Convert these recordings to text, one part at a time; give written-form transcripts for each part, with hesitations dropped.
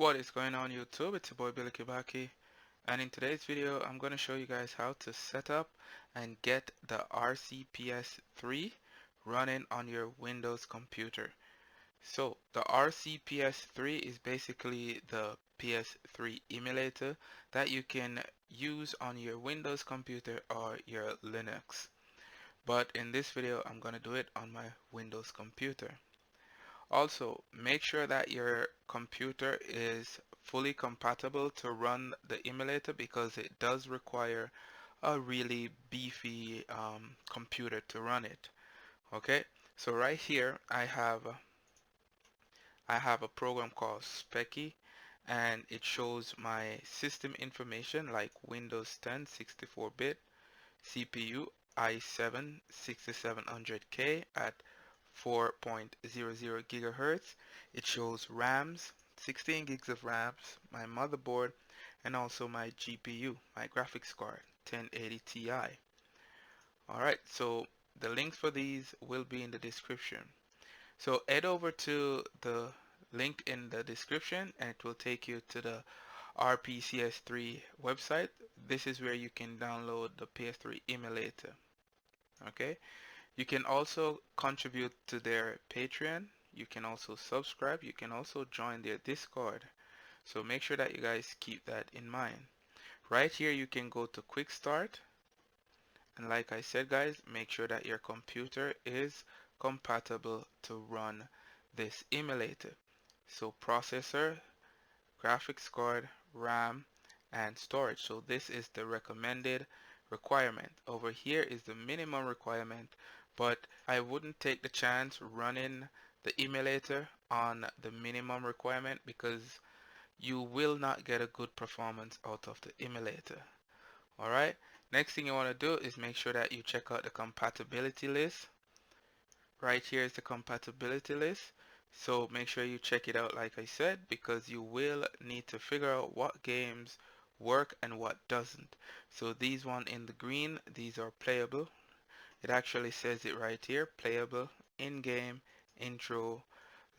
What is going on YouTube? It's your boy Billy Kibaki, and in today's video I'm going to show you guys how to set up and get the RPCS3 running on your Windows computer. So the RPCS3 is basically the PS3 emulator that you can use on your Windows computer or your Linux. But in this video I'm going to do it on my Windows computer. Also, make sure that your computer is fully compatible to run the emulator because it does require a really beefy computer to run it. Okay, so right here I have a program called Speccy, and it shows my system information like Windows 10 64-bit, CPU i7 6700K at 4.00 gigahertz. It shows RAMs, 16 gigs of RAMs, my motherboard, and also my GPU, my graphics card, 1080 Ti. Alright, so the links for these will be in the description. So head over to the link in the description and it will take you to the RPCS3 website. This is where you can download the PS3 emulator. Okay, you can also contribute to their Patreon. You can also subscribe. You can also join their Discord. So make sure that you guys keep that in mind. Right here you can go to Quick Start, and like I said guys, make sure that your computer is compatible to run this emulator. So processor, graphics card, RAM, and storage. So this is the recommended requirement. Over here is the minimum requirement, but I wouldn't take the chance running the emulator on the minimum requirement because you will not get a good performance out of the emulator. Alright, next thing you want to do is make sure that you check out the compatibility list. Right here is the compatibility list. So make sure you check it out like I said, because you will need to figure out what games work and what doesn't. So these one in the green, these are playable. It actually says it right here, playable, in-game, intro,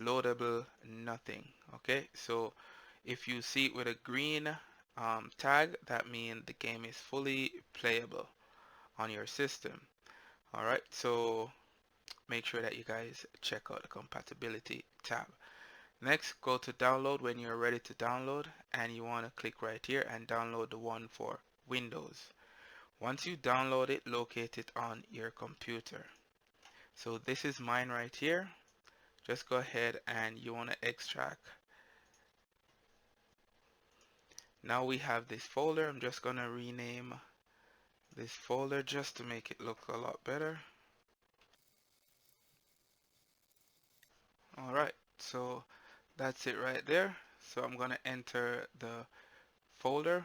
loadable, nothing. Okay, so if you see it with a green tag, that means the game is fully playable on your system. Alright, so make sure that you guys check out the compatibility tab. Next, go to download when you're ready to download, and you want to click right here and download the one for Windows. Once you download it, locate it on your computer. So this is mine right here. Just go ahead and you want to extract. Now we have this folder. I'm just going to rename this folder just to make it look a lot better. Alright, so that's it right there. So I'm going to enter the folder.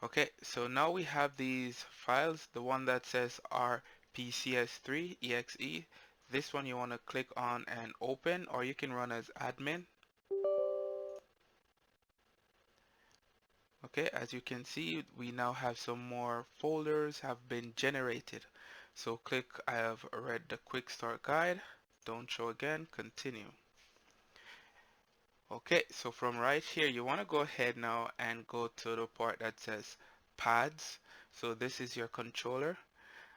Okay, so now we have these files. The one that says RPCS3 exe. This one you want to click on and open, or you can run as admin. Okay, as you can see, we now have some more folders have been generated. So click I have read the quick start guide, don't show again, continue. Okay, so from right here you want to go ahead now and go to the part that says pads. So this is your controller.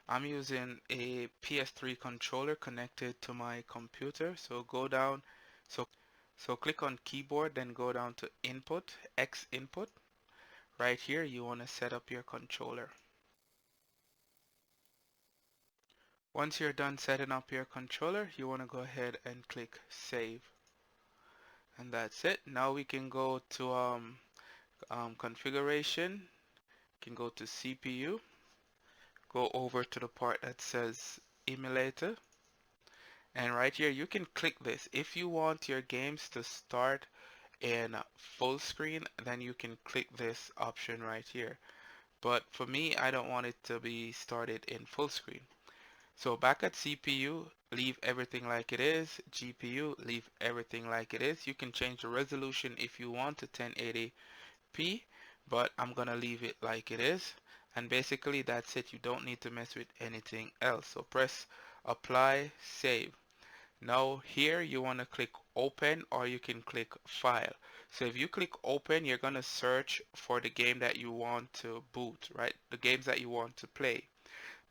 I'm using a PS3 controller connected to my computer. So go down, so click on keyboard, then go down to input, X input. Right here you want to set up your controller. Once you're done setting up your controller, you want to go ahead and click save. And that's it. Now we can go to configuration. You can go to CPU. Go over to the part that says emulator. And right here you can click this. If you want your games to start in full screen, then you can click this option right here. But for me, I don't want it to be started in full screen. So back at CPU, leave everything like it is. GPU, leave everything like it is. You can change the resolution if you want to 1080p, but I'm gonna leave it like it is. And basically that's it. You don't need to mess with anything else. So press apply, save. Now here you want to click open, or you can click file. So if you click open, you're going to search for the game that you want to boot, right? The games that you want to play.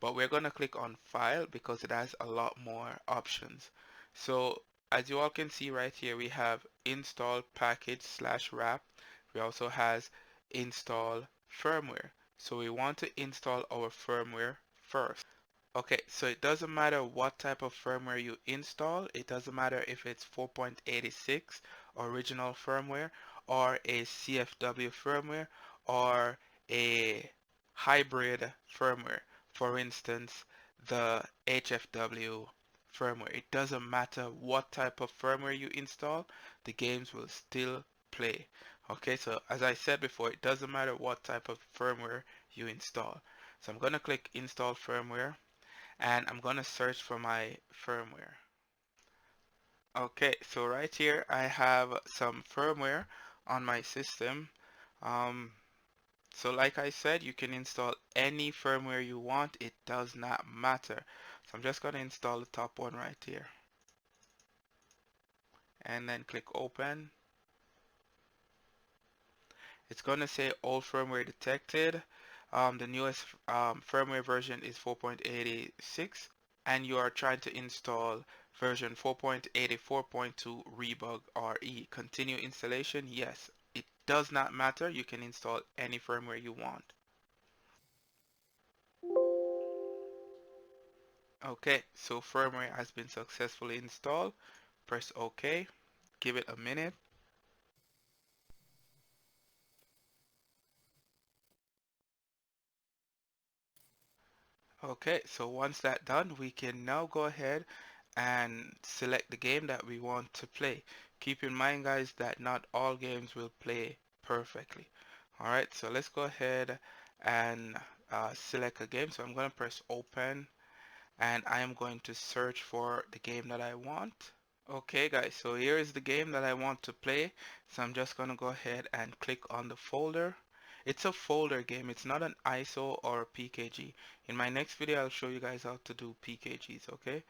But we're going to click on file because it has a lot more options. So as you all can see right here, we have install package / wrap. We also has install firmware. So we want to install our firmware first. Okay, so it doesn't matter what type of firmware you install. It doesn't matter if it's 4.86 original firmware or a CFW firmware or a hybrid firmware. For instance, the HFW firmware. It doesn't matter what type of firmware you install, the games will still play. Okay, so as I said before, it doesn't matter what type of firmware you install. So I'm going to click install firmware and I'm gonna search for my firmware. Okay, so right here I have some firmware on my system. Um, so like I said, you can install any firmware you want. It does not matter. So I'm just gonna install the top one right here and then click open. It's gonna say old firmware detected. The newest firmware version is 4.86 and you are trying to install version 4.84.2 Rebug RE. Continue installation? Yes. It does not matter. You can install any firmware you want. Okay, so firmware has been successfully installed. Press OK. Give it a minute. Okay, so once that's done, we can now go ahead and select the game that we want to play. Keep in mind, guys, that not all games will play perfectly. Alright, so let's go ahead and select a game. So I'm going to press open and I am going to search for the game that I want. Okay guys, so here is the game that I want to play. So I'm just going to go ahead and click on the folder. It's a folder game. It's not an ISO or a PKG. In my next video, I'll show you guys how to do PKGs, okay?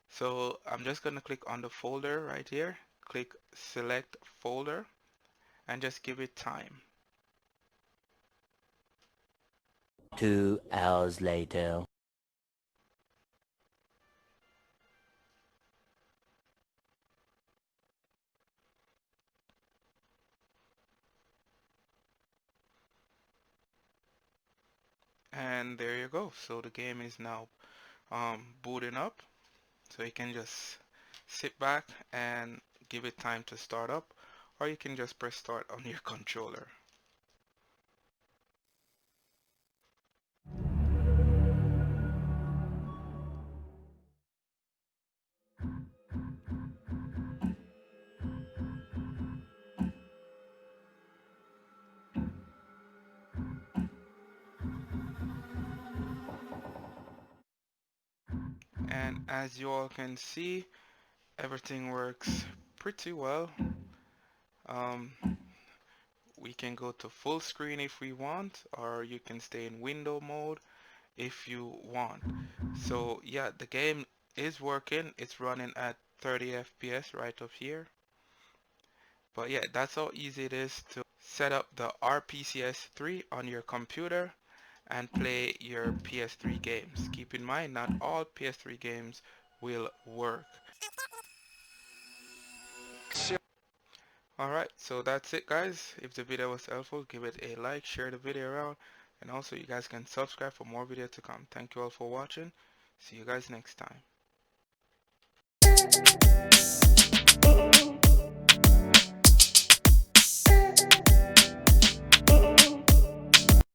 So I'm just going to click on the folder right here. Click select folder and just give it time. 2 hours later. And there you go. So the game is now booting up. So you can just sit back and give it time to start up, or you can just press start on your controller. And as you all can see, everything works pretty well. Um, we can go to full screen if we want, or you can stay in window mode if you want. So yeah, the game is working. It's running at 30 FPS right up here. But yeah, that's how easy it is to set up the RPCS3 on your computer and play your PS3 games. Keep in mind, not all PS3 games will work. Alright, so that's it guys. If the video was helpful, give it a like, share the video around, and also you guys can subscribe for more videos to come. Thank you all for watching. See you guys next time.